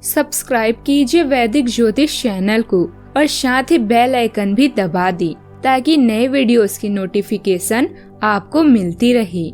Subscribe कीजिए वैदिक ज्योतिष चैनल को और साथ ही बेल आइकन भी दबा दी ताकि नए वीडियोस की नोटिफिकेशन आपको मिलती रहे।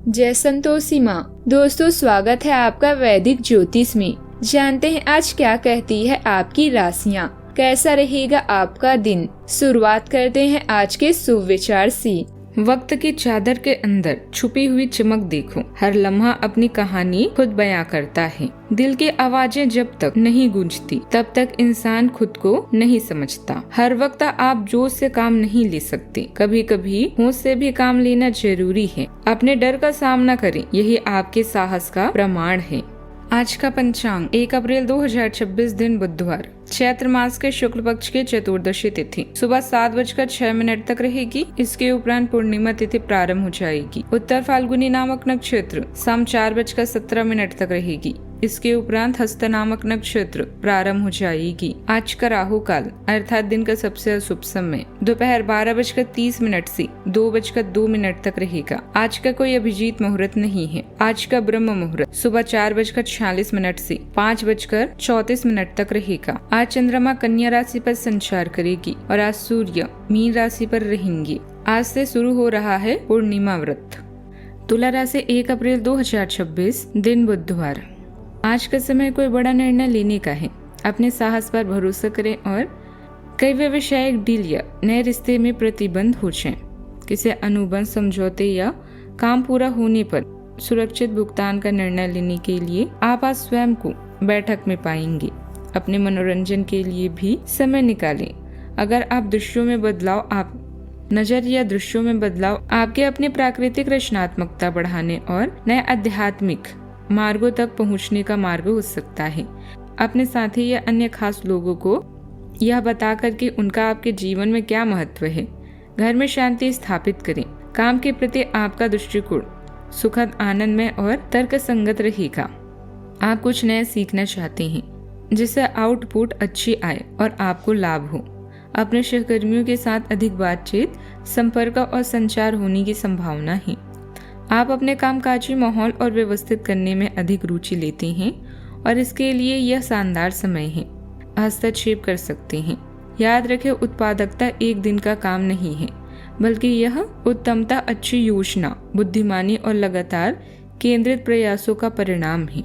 जय संतोषी माँ। दोस्तों, स्वागत है आपका वैदिक ज्योतिष में। जानते हैं आज क्या कहती है आपकी राशियाँ, कैसा रहेगा आपका दिन। शुरुआत करते हैं आज के शुभ विचार से। वक्त की चादर के अंदर छुपी हुई चमक देखो। हर लम्हा अपनी कहानी खुद बयां करता है। दिल की आवाजें जब तक नहीं गूंजती तब तक इंसान खुद को नहीं समझता। हर वक्त आप जोश से काम नहीं ले सकते, कभी कभी होश से भी काम लेना जरूरी है। अपने डर का सामना करें, यही आपके साहस का प्रमाण है। आज का पंचांग 1 अप्रैल 2026 दिन बुधवार, चैत्र मास के शुक्ल पक्ष की चतुर्दशी तिथि सुबह 7:06 तक रहेगी। इसके उपरांत पूर्णिमा तिथि प्रारंभ हो जाएगी। उत्तर फाल्गुनी नामक नक्षत्र शाम 4:17 तक रहेगी। इसके उपरांत हस्त नामक नक्षत्र प्रारंभ हो जाएगी। आज का राहु काल अर्थात दिन का सबसे अशुभ समय दोपहर 12:30 से 2:02 तक रहेगा। आज का कोई अभिजीत मुहूर्त नहीं है। आज का ब्रह्म मुहूर्त सुबह 4:46 से 5:34 तक रहेगा। आज चंद्रमा कन्या राशि पर संचार करेगी और आज सूर्य मीन राशि पर रहेंगे। आज से शुरू हो रहा है पूर्णिमा व्रत। तुला राशि 1 अप्रैल 2026 दिन बुधवार। आज का समय कोई बड़ा निर्णय लेने का है। अपने साहस पर भरोसा करें और कई व्यवसायिक डील या नए रिश्ते में प्रतिबंध हो जाएं। किसी अनुबंध, समझौते या काम पूरा होने पर सुरक्षित भुगतान का निर्णय लेने के लिए आप आज स्वयं को बैठक में पाएंगे। अपने मनोरंजन के लिए भी समय निकालें। अगर आप दृश्यों में बदलाव आपके अपने प्राकृतिक रचनात्मकता बढ़ाने और नए आध्यात्मिक मार्गों तक पहुंचने का मार्ग हो सकता है। अपने साथी या अन्य खास लोगों को यह बताकर कि उनका आपके जीवन में क्या महत्व है। घर में शांति स्थापित करें। काम के प्रति आपका दृष्टिकोण सुखद, आनंदमय और तर्कसंगत रहेगा। आप कुछ नया सीखना चाहते हैं जिससे आउटपुट अच्छी आए और आपको लाभ हो। अपने सहकर्मियों के साथ अधिक बातचीत, संपर्क और संचार होने की संभावना है। आप अपने कामकाजी माहौल और व्यवस्थित करने में अधिक रुचि लेते हैं और इसके लिए यह शानदार समय है। हस्तक्षेप कर सकते हैं। याद रखें, उत्पादकता एक दिन का काम नहीं है, बल्कि यह उत्तमता अच्छी योजना, बुद्धिमानी और लगातार केंद्रित प्रयासों का परिणाम है।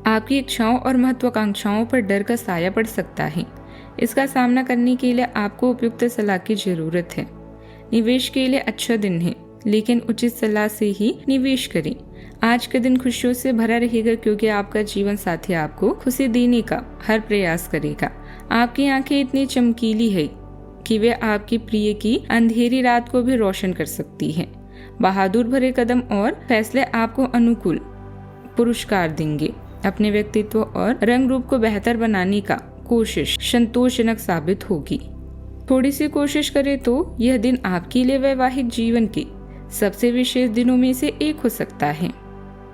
आपकी इच्छाओं और महत्वाकांक्षाओं पर डर का साया पड़ सकता है। इसका सामना करने के लिए आपको उपयुक्त सलाह की जरूरत है। निवेश के लिए अच्छा दिन है, लेकिन उचित सलाह से ही निवेश करें। आज का दिन खुशियों से भरा रहेगा क्योंकि आपका जीवन साथी आपको खुशी देने का हर प्रयास करेगा। आपकी आंखें इतनी चमकीली है कि वे आपकी प्रिय की अंधेरी रात को भी रोशन कर सकती है। बहादुर भरे कदम और फैसले आपको अनुकूल पुरस्कार देंगे। अपने व्यक्तित्व और रंग रूप को बेहतर बनाने का कोशिश संतोषजनक साबित होगी। थोड़ी सी कोशिश करें तो यह दिन आपके लिए वैवाहिक जीवन के सबसे विशेष दिनों में से एक हो सकता है।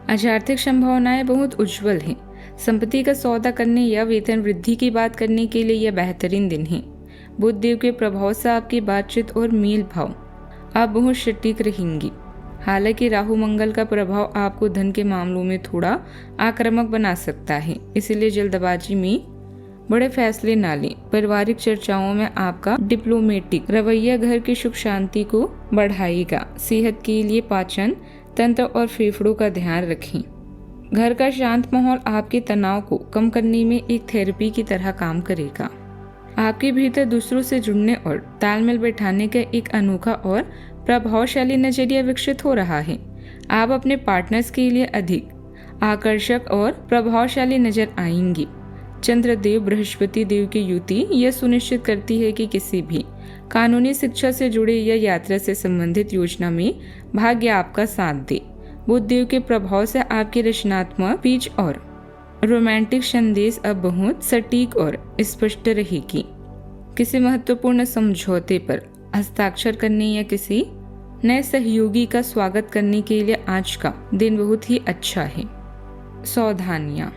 आज आर्थिक संभावनाएं बहुत उज्जवल हैं। संपत्ति का सौदा करने या वेतन वृद्धि की बात करने के लिए यह बेहतरीन दिन है। बुध देव के प्रभाव से आपकी बातचीत और मेल भाव आप बहुत सटीक रहेंगी। हालांकि राहु मंगल का प्रभाव आपको धन के मामलों में थोड़ा आक्रामक बना सकता है, इसलिए जल्दबाजी में बड़े फैसले ना लें। पारिवारिक चर्चाओं में आपका डिप्लोमेटिक रवैया घर की सुख शांति को बढ़ाएगा। सेहत के लिए पाचन तंत्र और फेफड़ों का ध्यान रखें। घर का शांत माहौल आपके तनाव को कम करने में एक थेरेपी की तरह काम करेगा। आपके भीतर दूसरों से जुड़ने और तालमेल बैठाने का एक अनोखा और प्रभावशाली नजरिया विकसित हो रहा है। आप अपने पार्टनर्स के लिए अधिक आकर्षक और प्रभावशाली नजर आएंगी। चंद्रदेव बृहस्पति देव की युति यह सुनिश्चित करती है कि किसी भी कानूनी शिक्षा से जुड़े या यात्रा से संबंधित योजना में भाग्य आपका साथ दे। बुध देव के प्रभाव से आपकी रचनात्मक पिच और रोमांटिक संदेश अब बहुत सटीक और स्पष्ट रहेगी। किसी महत्वपूर्ण समझौते पर हस्ताक्षर करने या किसी नए सहयोगी का स्वागत करने के लिए आज का दिन बहुत ही अच्छा है। सावधानियां।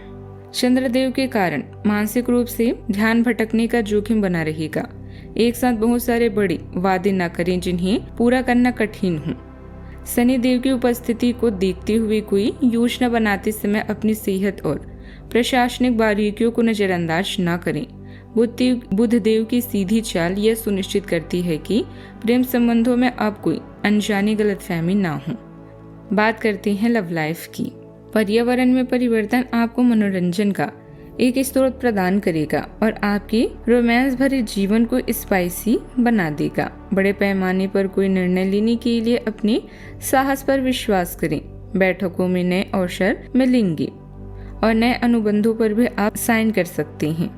चंद्रदेव के कारण मानसिक रूप से ध्यान भटकने का जोखिम बना रहेगा। एक साथ बहुत सारे बड़े वादे न करें जिन्हें पूरा करना कठिन हो। शनि देव की उपस्थिति को देखते हुए कोई योजना बनाते समय अपनी सेहत और प्रशासनिक बारीकियों को नजरअंदाज न करें। बुधदेव की सीधी चाल यह सुनिश्चित करती है कि प्रेम संबंधों में अब कोई अनजानी गलतफहमी ना हो। बात करते हैं लव लाइफ की। पर्यावरण में परिवर्तन आपको मनोरंजन का एक स्रोत प्रदान करेगा और आपके रोमांस भरे जीवन को स्पाइसी बना देगा। बड़े पैमाने पर कोई निर्णय लेने के लिए अपने साहस पर विश्वास करें। बैठकों में नए अवसर मिलेंगे और नए अनुबंधों पर भी आप साइन कर सकते हैं।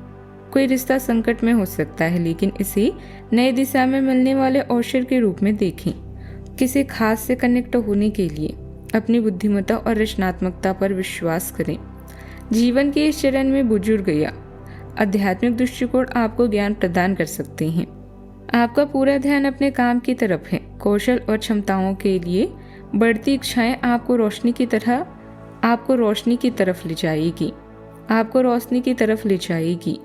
कोई रिश्ता संकट में हो सकता है, लेकिन इसे नई दिशा में मिलने वाले अवसर के रूप में देखें। किसी खास से कनेक्ट होने के लिए अपनी बुद्धिमत्ता और रचनात्मकता पर विश्वास करें। जीवन के इस चरण में बुजुर्ग या आध्यात्मिक दृष्टिकोण आपको ज्ञान प्रदान कर सकते हैं। आपका पूरा ध्यान अपने काम की तरफ है। कौशल और क्षमताओं के लिए बढ़ती इच्छाएं आपको रोशनी की तरफ ले जाएगी।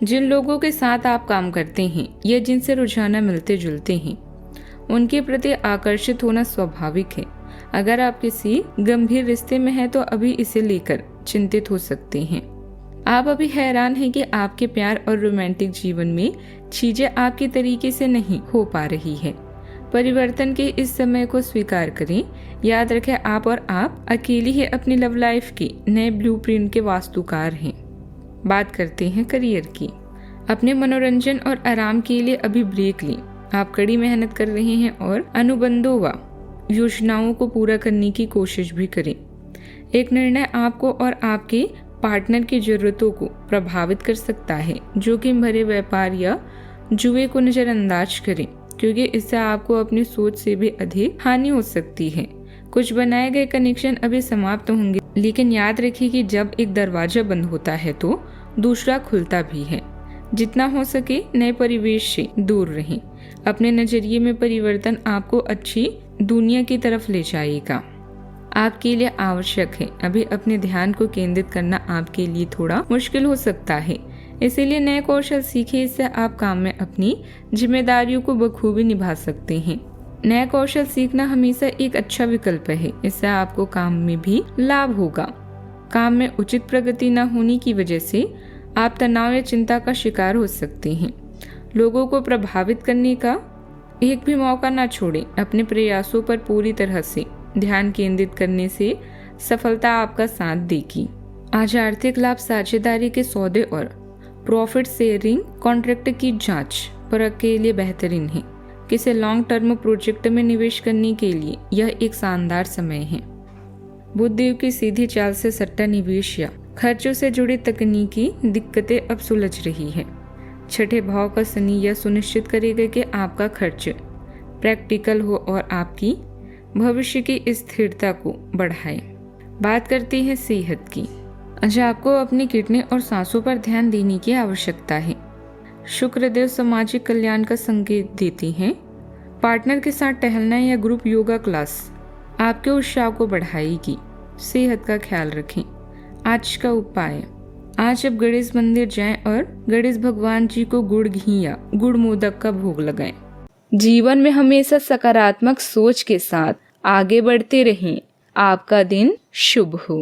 जिन लोगों के साथ आप काम करते हैं या जिनसे रोजाना मिलते जुलते हैं, उनके प्रति आकर्षित होना स्वाभाविक है। अगर आप किसी गंभीर रिश्ते में हैं तो अभी इसे लेकर चिंतित हो सकते हैं। आप अभी हैरान हैं कि आपके प्यार और रोमांटिक जीवन में चीजें आपके तरीके से नहीं हो पा रही है। परिवर्तन के इस समय को स्वीकार करें। याद रखें, आप अकेले ही अपनी लव लाइफ की नए ब्लूप्रिंट के वास्तुकार हैं। बात करते हैं करियर की। अपने मनोरंजन और आराम के लिए अभी ब्रेक लें। आप कड़ी मेहनत कर रहे हैं और अनुबंधों व योजनाओं को पूरा करने की कोशिश भी करें। एक निर्णय आपको और आपके पार्टनर की जरूरतों को प्रभावित कर सकता है। जोखिम भरे व्यापार या जुए को नजरअंदाज करें, क्योंकि इससे आपको अपनी सोच से भी अधिक हानि हो सकती है। कुछ बनाए गए कनेक्शन अभी समाप्त होंगे, लेकिन याद रखिए कि जब एक दरवाजा बंद होता है तो दूसरा खुलता भी है। जितना हो सके नए परिवेश से दूर रहें। अपने नजरिए में परिवर्तन आपको अच्छी दुनिया की तरफ ले जाएगा। आपके लिए आवश्यक है। अभी अपने ध्यान को केंद्रित करना आपके लिए थोड़ा मुश्किल हो सकता है, इसीलिए नए कौशल सीखें। इससे आप काम में अपनी जिम्मेदारियों को बखूबी निभा सकते हैं। नया कौशल सीखना हमेशा एक अच्छा विकल्प है। इससे आपको काम में भी लाभ होगा। काम में उचित प्रगति न होने की वजह से आप तनाव या चिंता का शिकार हो सकते हैं। लोगों को प्रभावित करने का एक भी मौका न छोड़ें। अपने प्रयासों पर पूरी तरह से ध्यान केंद्रित करने से सफलता आपका साथ देगी। आज आर्थिक लाभ, साझेदारी के सौदे और प्रॉफिट शेयरिंग कॉन्ट्रैक्ट की जांच परख के लिए बेहतरीन है। किसी लॉन्ग टर्म प्रोजेक्ट में निवेश करने के लिए यह एक शानदार समय है। बुधदेव की सीधी चाल से सट्टा निवेश या खर्चों से जुड़ी तकनीकी दिक्कतें अब सुलझ रही है। छठे भाव का शनि यह सुनिश्चित करेगा कि आपका खर्च प्रैक्टिकल हो और आपकी भविष्य की स्थिरता को बढ़ाए। बात करते हैं सेहत की। आज आपको अपनी किडनी और सांसों पर ध्यान देने की आवश्यकता है। शुक्रदेव सामाजिक कल्याण का संकेत देते हैं। पार्टनर के साथ टहलना या ग्रुप योगा क्लास आपके उत्साह को बढ़ाएगी। सेहत का ख्याल रखें। आज का उपाय, आज अब गणेश मंदिर जाएं और गणेश भगवान जी को गुड़ घी या गुड़ मोदक का भोग लगाएं। जीवन में हमेशा सकारात्मक सोच के साथ आगे बढ़ते रहें। आपका दिन शुभ हो।